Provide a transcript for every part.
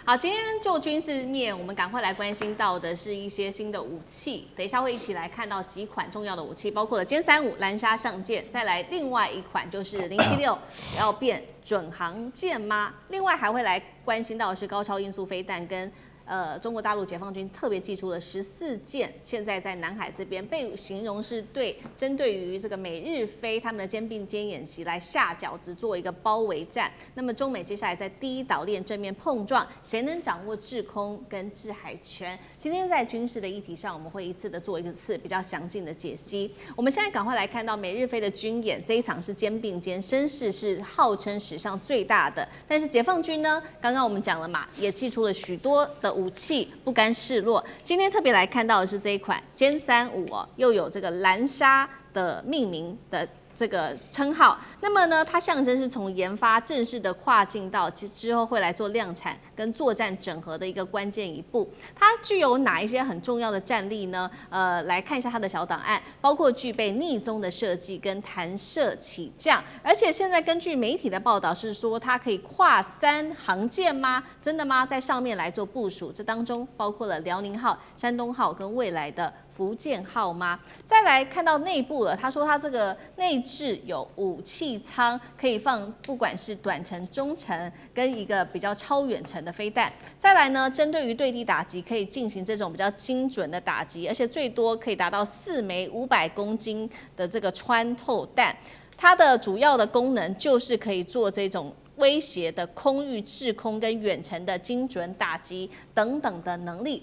好，今天就军事面，我们赶快来关心到的是一些新的武器。等一下会一起来看到几款重要的武器，包括了歼35蓝鲨上舰，再来另外一款就是076要变准航舰吗？另外还会来关心到的是高超音速飞弹跟。中国大陆解放军特别寄出了14件，现在在南海这边被形容是针对于这个美日菲他们的肩并肩演习来下饺子，做一个包围战。那么中美接下来在第一岛链正面碰撞，谁能掌握制空跟制海权？今天在军事的议题上，我们会一次的做一次比较详尽的解析。我们现在赶快来看到美日菲的军演，这一场是肩并肩，声势是号称史上最大的。但是解放军呢，刚刚我们讲了嘛，也寄出了许多的武器，不甘示弱。今天特别来看到的是这一款歼35哦，又有这个蓝鲨的命名的这个称号。那么呢，它象征是从研发正式的跨境到之后会来做量产跟作战整合的一个关键一步。它具有哪一些很重要的战力呢？来看一下它的小档案，包括具备逆踪的设计跟弹射起降，而且现在根据媒体的报道是说，它可以跨3航舰吗？真的吗？在上面来做部署，这当中包括了辽宁号、山东号跟未来的福建号吗？再来看到内部了，他说他这个内置有武器舱，可以放不管是短程、中程跟一个比较超远程的飞弹。再来呢，针对于对地打击，可以进行这种比较精准的打击，而且最多可以达到4枚500公斤的这个穿透弹。它的主要的功能就是可以做这种威胁的空域制空跟远程的精准打击等等的能力。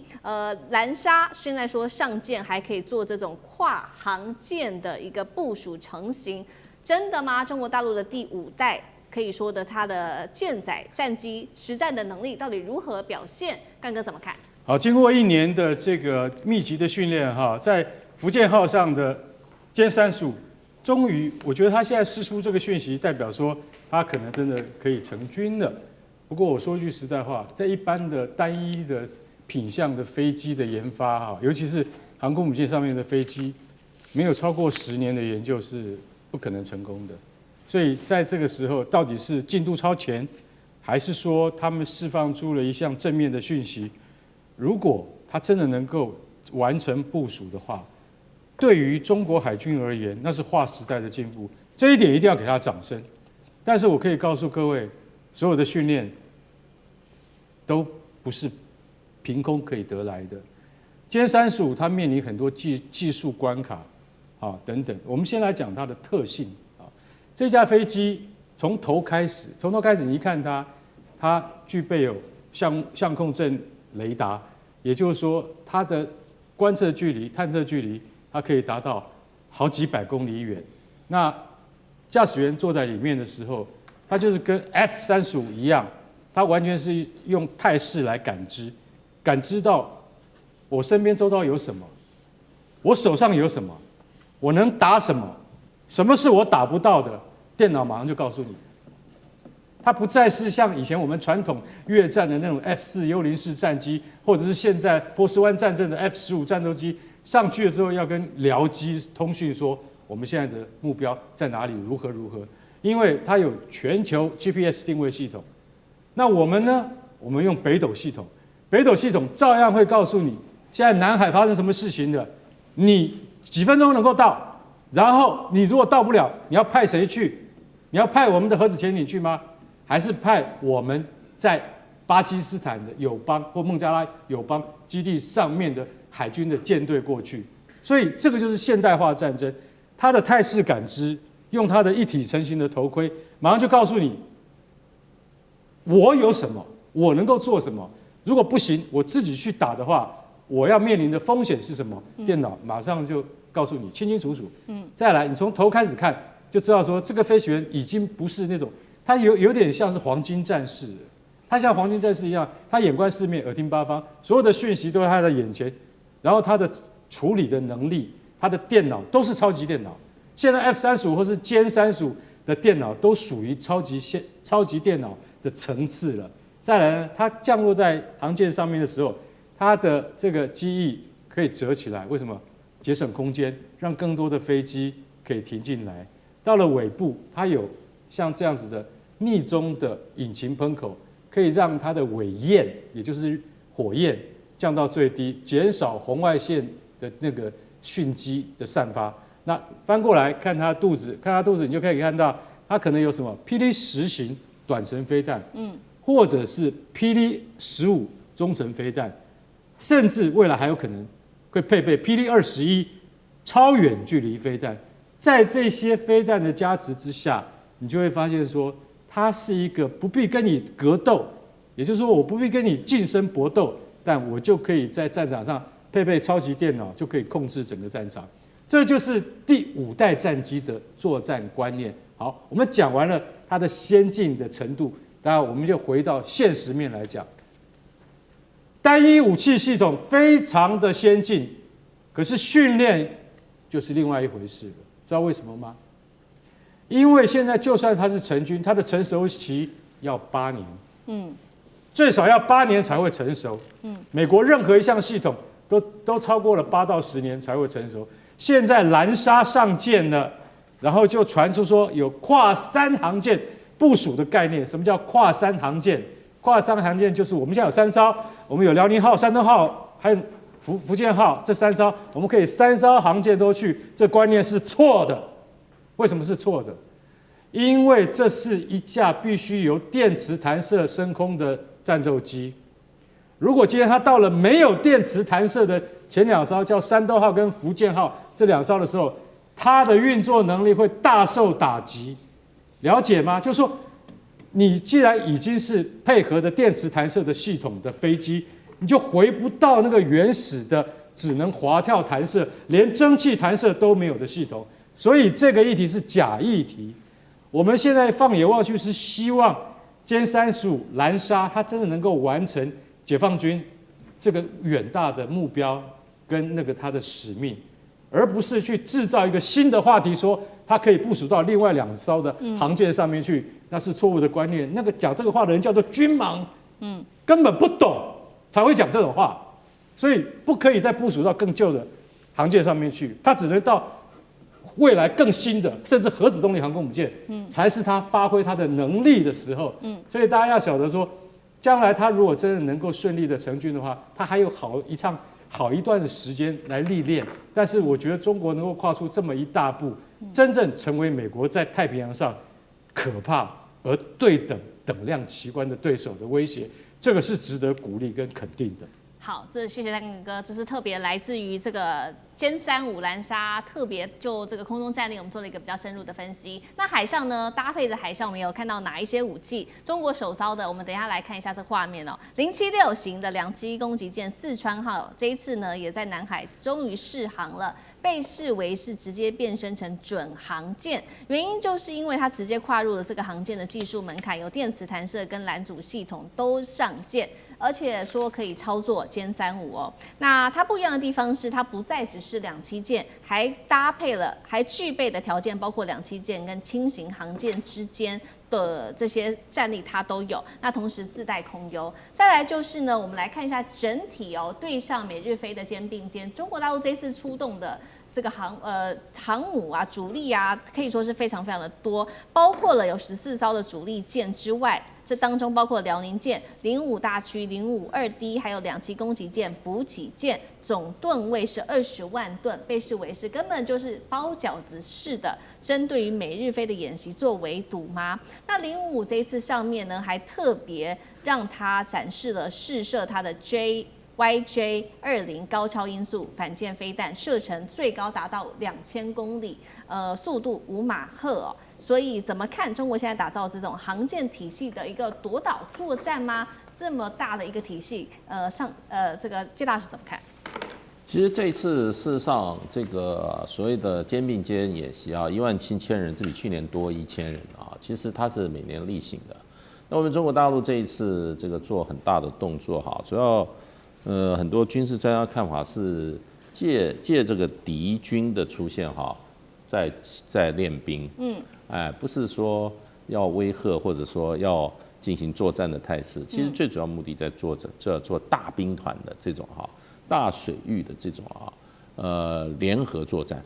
蓝鲨现在说上舰还可以做这种跨航舰的一个部署成型，真的吗？中国大陆的第5代可以说的它的舰载战机实战的能力到底如何表现？干哥怎么看？好，经过1年的这个密集的训练哈，在福建号上的歼35，终于我觉得他现在释出这个讯息，代表说他可能真的可以成军了。不过我说句实在话，在一般的单一的品项的飞机的研发哈，尤其是航空母舰上面的飞机，没有超过10年的研究是不可能成功的。所以在这个时候，到底是进度超前，还是说他们释放出了一项正面的讯息？如果他真的能够完成部署的话，对于中国海军而言，那是划时代的进步，这一点一定要给他掌声。但是我可以告诉各位，所有的训练都不是凭空可以得来的。歼35它面临很多技术关卡啊等等。我们先来讲它的特性啊。这架飞机从头开始你一看它具备有相控阵雷达，也就是说它的观测距离、探测距离。它可以达到好几百公里远。那驾驶员坐在里面的时候，他就是跟 F-35一样，他完全是用态势来感知到我身边周遭有什么，我手上有什么，我能打什么，什么是我打不到的，电脑马上就告诉你。它不再是像以前我们传统越战的那种 F-4幽灵式战机，或者是现在波斯湾战争的 F-15战斗机。上去了之后要跟僚机通讯说，我们现在的目标在哪里，如何，因为它有全球 GPS 定位系统。那我们呢？我们用北斗系统，北斗系统照样会告诉你现在南海发生什么事情的，你几分钟能够到，然后你如果到不了，你要派谁去？你要派我们的核子潜艇去吗？还是派我们在巴基斯坦的友邦或孟加拉友邦基地上面的海军的舰队过去？所以这个就是现代化战争，它的态势感知，用它的一体成型的头盔，马上就告诉你我有什么，我能够做什么。如果不行，我自己去打的话，我要面临的风险是什么？电脑马上就告诉你清清楚楚。再来，你从头开始看，就知道说这个飞行员已经不是那种，他有点像是黄金战士。他像黄金战士一样，他眼观四面，耳听八方，所有的讯息都在他的眼前，然后他的处理的能力，他的电脑都是超级电脑。现在 F-35或是歼35的电脑都属于超级电脑的层次了。再来呢，它降落在航舰上面的时候，它的这个机翼可以折起来，为什么？节省空间，让更多的飞机可以停进来。到了尾部，它有像这样子的逆中的引擎喷口，可以让它的尾焰，也就是火焰降到最低，减少红外线的那个讯激的散发。那翻过来看它肚子，你就可以看到它可能有什么霹雳10型短程飞弹，或者是霹雳15中程飞弹，甚至未来还有可能会配备霹雳21超远距离飞弹。在这些飞弹的加持之下，你就会发现说，它是一个不必跟你格斗，也就是说我不必跟你近身搏斗，但我就可以在战场上配备超级电脑，就可以控制整个战场。这就是第5代战机的作战观念。好，我们讲完了它的先进的程度，当然我们就回到现实面来讲，单一武器系统非常的先进，可是训练就是另外一回事了。知道为什么吗？因为现在就算它是成军，它的成熟期要8年，最少要8年才会成熟。美国任何一项系统都超过了8到10年才会成熟。现在蓝沙上舰了，然后就传出说有跨3航舰部署的概念。什么叫跨3航舰？跨3航舰就是我们现在有3艘，我们有辽宁号、山东号，还有福建号，这3艘我们可以3艘航舰都去。这观念是错的。为什么是错的？因为这是一架必须由电磁弹射升空的战斗机。如果今天它到了没有电磁弹射的前2艘，叫山东号跟福建号这2艘的时候，它的运作能力会大受打击。了解吗？就是说，你既然已经是配合的电磁弹射的系统的飞机，你就回不到那个原始的只能滑跳弹射，连蒸汽弹射都没有的系统。所以这个议题是假议题。我们现在放眼望去，是希望歼35蓝沙它真的能够完成解放军这个远大的目标跟那个它的使命，而不是去制造一个新的话题，说它可以部署到另外2艘的航舰上面去，那是错误的观念。那个讲这个话的人叫做军盲，根本不懂才会讲这种话，所以不可以再部署到更旧的航舰上面去，它只能到未来更新的，甚至核子动力航空母舰，才是它发挥它的能力的时候。所以大家要晓得说，将来它如果真的能够顺利的成军的话，它还有好一段的时间来历练。但是我觉得中国能够跨出这么一大步，真正成为美国在太平洋上可怕而对等等量齐观的对手的威胁，这个是值得鼓励跟肯定的。好，这谢谢丹哥，这是特别来自于这个歼35蓝沙，特别就这个空中战力，我们做了一个比较深入的分析。那海上呢，搭配着海上，我们有看到哪一些武器？中国首艘的，我们等一下来看一下这画面哦。076型的2栖攻击舰四川号，这一次呢也在南海终于试航了。被视为是直接变身成准航舰，原因就是因为它直接跨入了这个航舰的技术门槛，有电磁弹射跟拦阻系统都上舰，而且说可以操作歼35哦。那它不一样的地方是，它不再只是2栖舰，还搭配了还具备的条件，包括2栖舰跟轻型航舰之间的这些战力它都有，那同时自带空优。再来就是呢，我们来看一下整体哦，对上美日菲的肩并肩，中国大陆这次出动的这个航母啊，主力啊，可以说是非常非常的多，包括了有14艘的主力舰之外，这当中包括辽宁舰、05大驱、05二 D， 还有2栖攻击舰、补给舰，总吨位是20万吨，被视为是根本就是包饺子式的，针对于美日菲的演习做围堵吗？那05这一次上面呢，还特别让它展示了试射它的YJ-20高超音速反舰飞弹，射程最高达到2000公里，速度5马赫哦。所以怎么看中国现在打造这种航舰体系的一个夺岛作战吗？这么大的一个体系，这个介大使怎么看？其实这一次事实上，这个所谓的肩并肩演习啊，17000人，这比去年多1000人啊。其实它是每年例行的。那我们中国大陆这一次这个做很大的动作哈，主要很多军事专家看法是借这个敌军的出现哈，在练兵，不是说要威吓或者说要进行作战的态势，其实最主要目的在做大兵团的这种哈大水域的这种联合作战，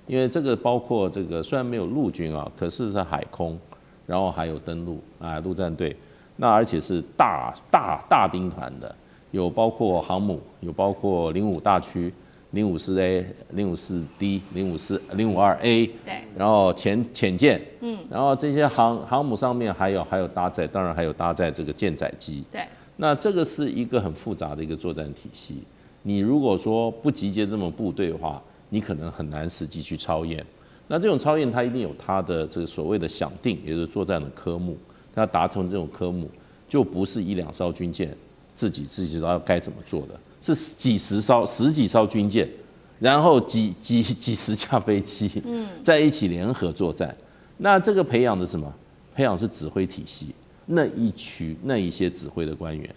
因为这个包括这个虽然没有陆军啊，可是海空，然后还有登陆陆战队。那而且是大兵团的，有包括航母，有包括05大区、054A、054D、052A， 对，然后潜舰，然后这些航母上面还有搭载，当然还有搭载这个舰载机，对，那这个是一个很复杂的一个作战体系。你如果说不集结这么部队的话，你可能很难实际去操演。那这种操演它一定有它的这个所谓的想定，也就是作战的科目。它要达成这种科目，就不是1、2艘军舰自己知道该怎么做的，是十几艘军舰，然后几十架飞机，在一起联合作战。那这个培养的什么？培养是指挥体系，那一些指挥的官员。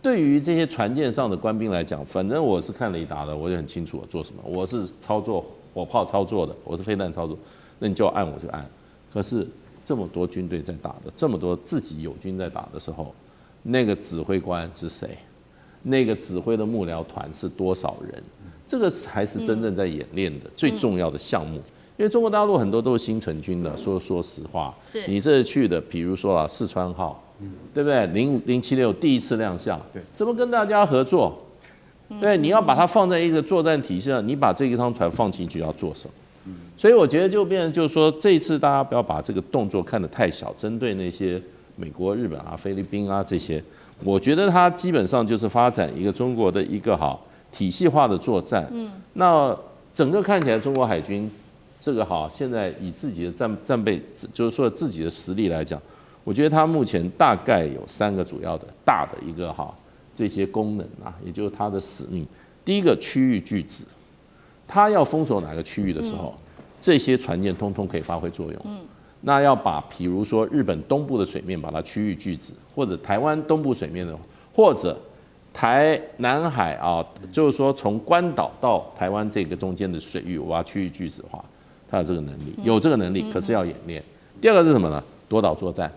对于这些船舰上的官兵来讲，反正我是看雷达的，我就很清楚我做什么。我是操作火炮操作的，我是飞弹操作，那你叫我按我就按。可是这么多军队在打的，这么多自己友军在打的时候，那个指挥官是谁？那个指挥的幕僚团是多少人？这个才是真正在演练的最重要的项目。因为中国大陆很多都是新成军的，说实话，你这去的，比如说四川号，对不对？076第一次亮相，怎么跟大家合作？对，你要把它放在一个作战体系上，你把这一艘船放进去要做什么？所以我觉得就变成就是说，这一次大家不要把这个动作看得太小，针对那些美国、日本菲律宾这些，我觉得它基本上就是发展一个中国的一个体系化的作战。那整个看起来中国海军这个现在以自己的战备，就是说自己的实力来讲，我觉得它目前大概有3个主要的大的一个这些功能也就是它的使命。第一个区域拒止，它要封锁哪个区域的时候，这些船舰通通可以发挥作用。那要把比如说日本东部的水面把它区域拒止，或者台湾东部水面的，或者南海就是说从关岛到台湾这个中间的水域，我把它区域拒止的话，它有这个能力，有这个能力，可是要演练。第二个是什么呢？夺岛作战。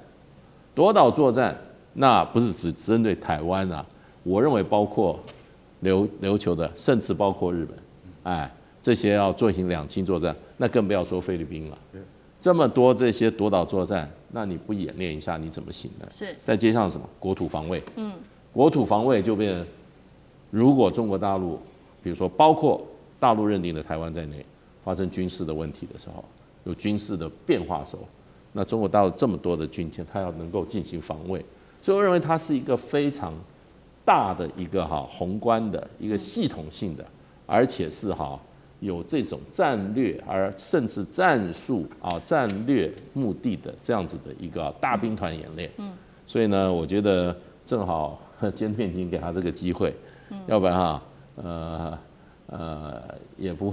夺岛作战那不是只针对台湾我认为包括琉球的，甚至包括日本，这些要进行两栖作战，那更不要说菲律宾了。这么多这些夺岛作战，那你不演练一下你怎么行呢？是。再接上什么国土防卫？国土防卫就变成，如果中国大陆，比如说包括大陆认定的台湾在内，发生军事的问题的时候，有军事的变化的时候，那中国大陆这么多的军舰，它要能够进行防卫，所以我认为它是一个非常大的一个宏观的一个系统性的，而且是有这种战略而甚至战术战略目的的这样子的一个大兵团演练。所以呢，我觉得正好今天已经给他这个机会，要不然也不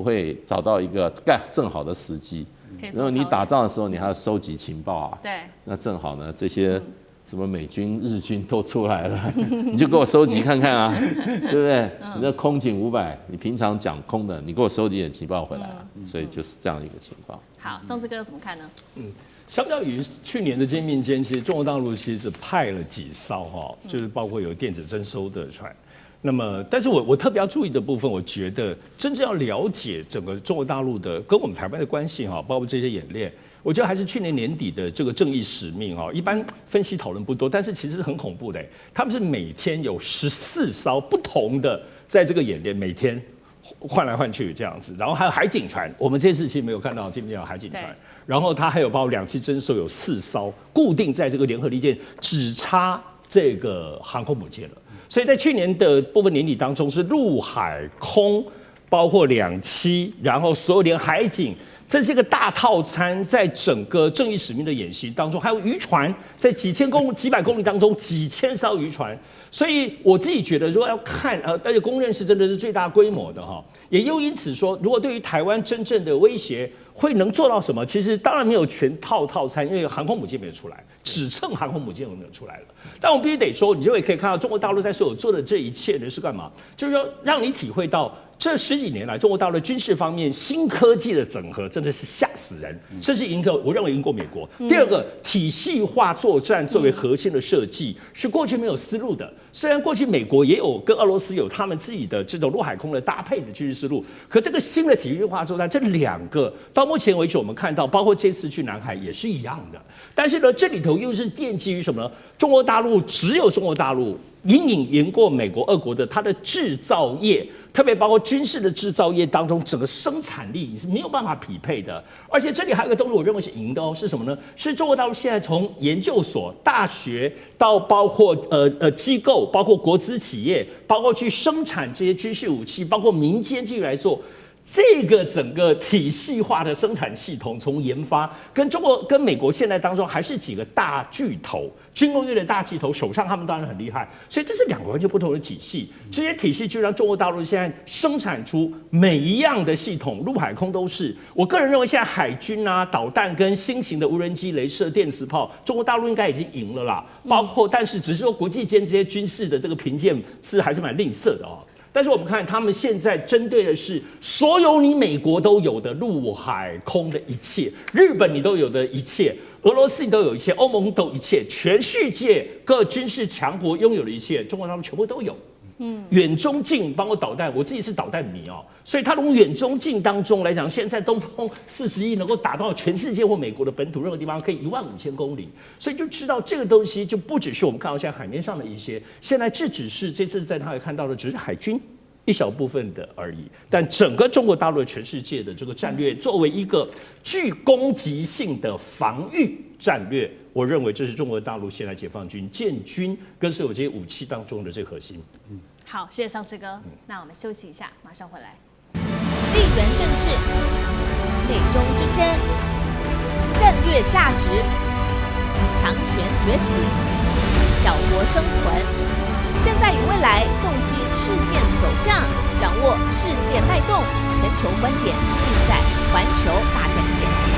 会找到一个正好的时机。然后你打仗的时候，你还要收集情报对，那正好呢，这些什么美军、日军都出来了，你就给我收集看看对不对？你那空警500，你平常讲空的，你给我收集点情报回来所以就是这样一个情况。好，宋志哥怎么看呢？相较于去年的肩并肩，其实中国大陆其实只派了几艘就是包括有电子征收的船。那么，但是我特别要注意的部分，我觉得真正要了解整个中国大陆的跟我们台湾的关系包括这些演练，我觉得还是去年年底的这个正义使命一般分析讨论不多，但是其实是很恐怖的。他们是每天有14艘不同的在这个演练，每天换来换去这样子，然后还有海警船，我们这次其实没有看到，见不见到海警船？然后它还有包括两栖征收有4艘固定在这个联合利剑，只差这个航空母舰了。所以在去年的部分年底当中，是陆海空包括两栖，然后所有连海警，这是一个大套餐，在整个正义使命的演习当中，还有渔船，在几百公里当中，几千艘渔船。所以我自己觉得，如果要看而且公认是真的是最大规模的也又因此说，如果对于台湾真正的威胁会能做到什么？其实当然没有全套餐，因为航空母舰没有出来，只剩航空母舰有没有出来了。但我们必须得说，你就会可以看到中国大陆在所有做的这一切呢是干嘛？就是说让你体会到这10几年来中国大陆军事方面新科技的整合真的是吓死人，甚至我认为赢过美国。第二个，体系化作战作为核心的设计是过去没有思路的。虽然过去美国也有跟俄罗斯有他们自己的这种陆海空的搭配的军事思路，可这个新的体系化作战，这2个到到目前为止，我们看到，包括这次去南海也是一样的。但是呢，这里头又是奠基于什么呢？中国大陆只有中国大陆隐隐赢过美国、俄国的它的制造业，特别包括军事的制造业当中，整个生产力你是没有办法匹配的。而且这里还有一个东西，我认为是赢的哦，是什么呢？是中国大陆现在从研究所、大学到包括机构，包括国资企业，包括去生产这些军事武器，包括民间继续来做。这个整个体系化的生产系统，从研发跟中国、跟美国现在当中还是几个大巨头，军工业的大巨头手上，他们当然很厉害，所以这是两个完全不同的体系。这些体系就让中国大陆现在生产出每一样的系统，陆海空都是。我个人认为，现在海军啊、导弹跟新型的无人机、雷射电磁炮，中国大陆应该已经赢了啦。包括，但是只是说国际间这些军事的这个评鉴是还是蛮吝啬的哦。但是我们看，他们现在针对的是所有你美国都有的陆海空的一切，日本你都有的一切，俄罗斯你都有一切，欧盟都有一切，全世界各军事强国拥有的一切，中国大陆全部都有。远中近包括导弹，我自己是导弹迷哦，所以它从远中近当中来讲，现在东风40亿能够打到全世界或美国的本土任何地方，可以15000公里，所以就知道这个东西就不只是我们看到现在海面上的一些，现在这只是这次在那里看到的只是海军一小部分的而已，但整个中国大陆的全世界的这个战略，作为一个具攻击性的防御战略，我认为这是中国大陆现在解放军建军跟所有这些武器当中的最核心。好，谢谢上次哥。那我们休息一下，马上回来。地缘政治、美中之争、战略价值、强权崛起、小国生存，现在与未来洞悉事件走向，掌握世界脉动，全球观点尽在环球大战线。